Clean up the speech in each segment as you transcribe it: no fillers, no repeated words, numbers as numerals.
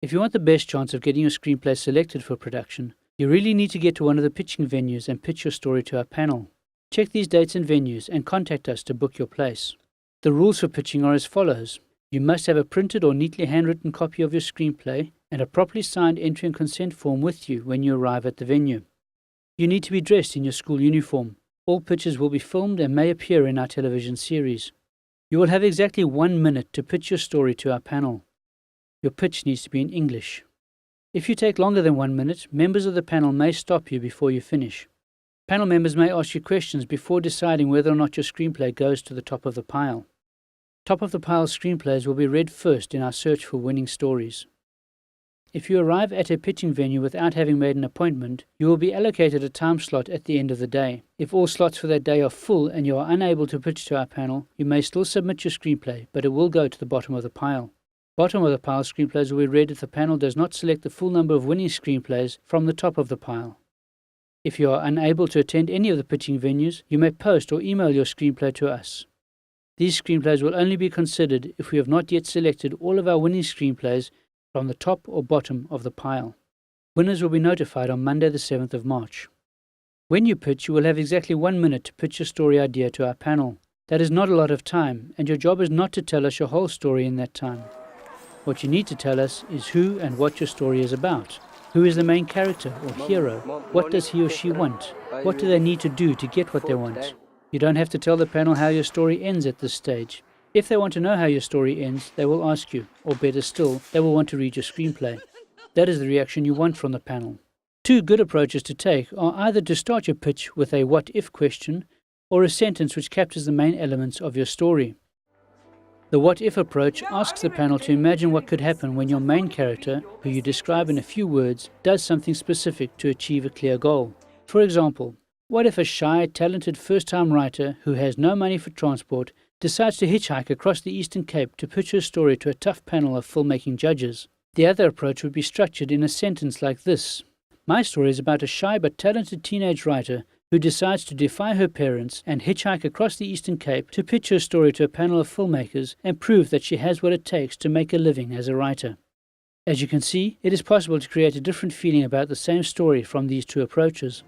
If you want the best chance of getting your screenplay selected for production, you really need to get to one of the pitching venues and pitch your story to our panel. Check these dates and venues and contact us to book your place. The rules for pitching are as follows. You must have a printed or neatly handwritten copy of your screenplay and a properly signed entry and consent form with you when you arrive at the venue. You need to be dressed in your school uniform. All pitches will be filmed and may appear in our television series. You will have exactly 1 minute to pitch your story to our panel. Your pitch needs to be in English. If you take longer than 1 minute, members of the panel may stop you before you finish. Panel members may ask you questions before deciding whether or not your screenplay goes to the top of the pile. Top of the pile screenplays will be read first in our search for winning stories. If you arrive at a pitching venue without having made an appointment, you will be allocated a time slot at the end of the day. If all slots for that day are full and you are unable to pitch to our panel, you may still submit your screenplay, but it will go to the bottom of the pile. Bottom of the pile screenplays will be read if the panel does not select the full number of winning screenplays from the top of the pile. If you are unable to attend any of the pitching venues, you may post or email your screenplay to us. These screenplays will only be considered if we have not yet selected all of our winning screenplays from the top or bottom of the pile. Winners will be notified on Monday the 7th of March. When you pitch, you will have exactly 1 minute to pitch your story idea to our panel. That is not a lot of time, and your job is not to tell us your whole story in that time. What you need to tell us is who and what your story is about. Who is the main character or hero? What does he or she want? What do they need to do to get what they want? You don't have to tell the panel how your story ends at this stage. If they want to know how your story ends, they will ask you, or better still, they will want to read your screenplay. That is the reaction you want from the panel. Two good approaches to take are either to start your pitch with a what-if question, or a sentence which captures the main elements of your story. The what-if approach asks the panel to imagine what could happen when your main character, who you describe in a few words, does something specific to achieve a clear goal. For example, what if a shy, talented first-time writer who has no money for transport decides to hitchhike across the Eastern Cape to pitch her story to a tough panel of filmmaking judges? The other approach would be structured in a sentence like this. My story is about a shy but talented teenage writer who decides to defy her parents and hitchhike across the Eastern Cape to pitch her story to a panel of filmmakers and prove that she has what it takes to make a living as a writer. As you can see, it is possible to create a different feeling about the same story from these two approaches.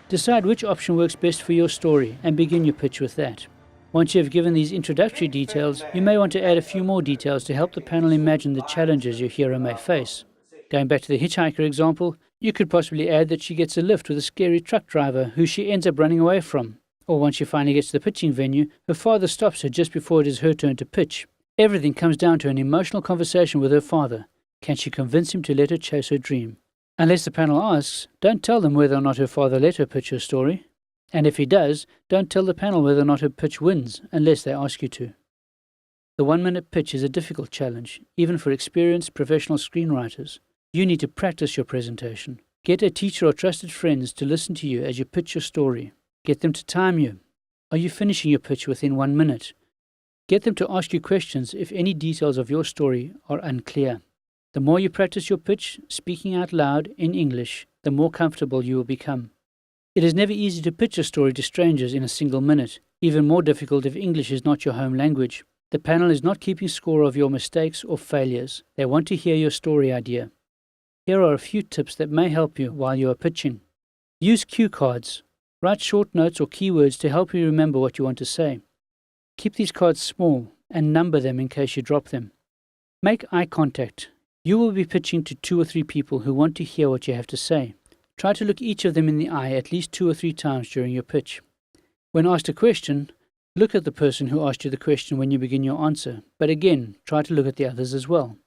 Decide which option works best for your story and begin your pitch with that. Once you have given these introductory details, you may want to add a few more details to help the panel imagine the challenges your hero may face. Going back to the hitchhiker example, you could possibly add that she gets a lift with a scary truck driver who she ends up running away from. Or once she finally gets to the pitching venue, her father stops her just before it is her turn to pitch. Everything comes down to an emotional conversation with her father. Can she convince him to let her chase her dream? Unless the panel asks, don't tell them whether or not her father let her pitch her story. And if he does, don't tell the panel whether or not her pitch wins, unless they ask you to. The 1-minute pitch is a difficult challenge, even for experienced professional screenwriters. You need to practice your presentation. Get a teacher or trusted friends to listen to you as you pitch your story. Get them to time you. Are you finishing your pitch within 1 minute? Get them to ask you questions if any details of your story are unclear. The more you practice your pitch, speaking out loud in English, the more comfortable you will become. It is never easy to pitch a story to strangers in a single minute, even more difficult if English is not your home language. The panel is not keeping score of your mistakes or failures. They want to hear your story idea. Here are a few tips that may help you while you are pitching. Use cue cards. Write short notes or keywords to help you remember what you want to say. Keep these cards small and number them in case you drop them. Make eye contact. You will be pitching to 2 or 3 people who want to hear what you have to say. Try to look each of them in the eye at least 2 or 3 times during your pitch. When asked a question, look at the person who asked you the question when you begin your answer, but again, try to look at the others as well.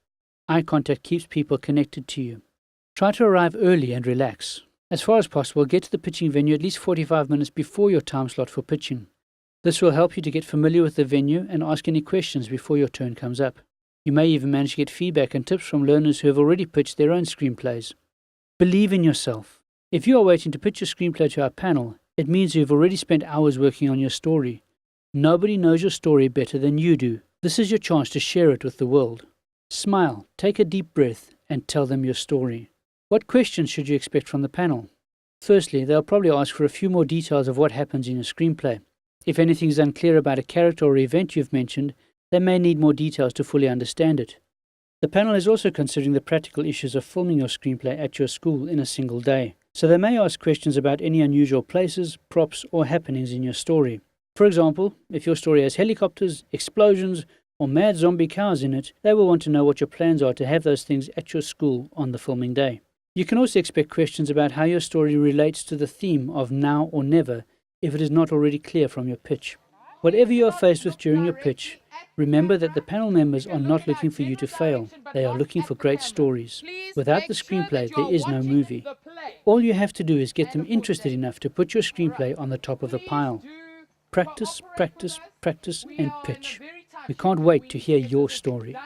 Eye contact keeps people connected to you. Try to arrive early and relax. As far as possible, get to the pitching venue at least 45 minutes before your time slot for pitching. This will help you to get familiar with the venue and ask any questions before your turn comes up. You may even manage to get feedback and tips from learners who have already pitched their own screenplays. Believe in yourself. If you are waiting to pitch your screenplay to our panel, it means you've already spent hours working on your story. Nobody knows your story better than you do. This is your chance to share it with the world. Smile, take a deep breath, and tell them your story. What questions should you expect from the panel? Firstly, they'll probably ask for a few more details of what happens in your screenplay. If anything is unclear about a character or event you've mentioned, they may need more details to fully understand it. The panel is also considering the practical issues of filming your screenplay at your school in a single day, so they may ask questions about any unusual places, props, or happenings in your story. For example, if your story has helicopters, explosions, or mad zombie cows in it, they will want to know what your plans are to have those things at your school on the filming day. You can also expect questions about how your story relates to the theme of now or never if it is not already clear from your pitch. Whatever you are faced with during your pitch, remember that the panel members are not looking for you to fail. They are looking for great stories. Without the screenplay, there is no movie. All you have to do is get them interested enough to put your screenplay on the top of the pile. Practice, practice, practice, and pitch. We can't wait to hear your story.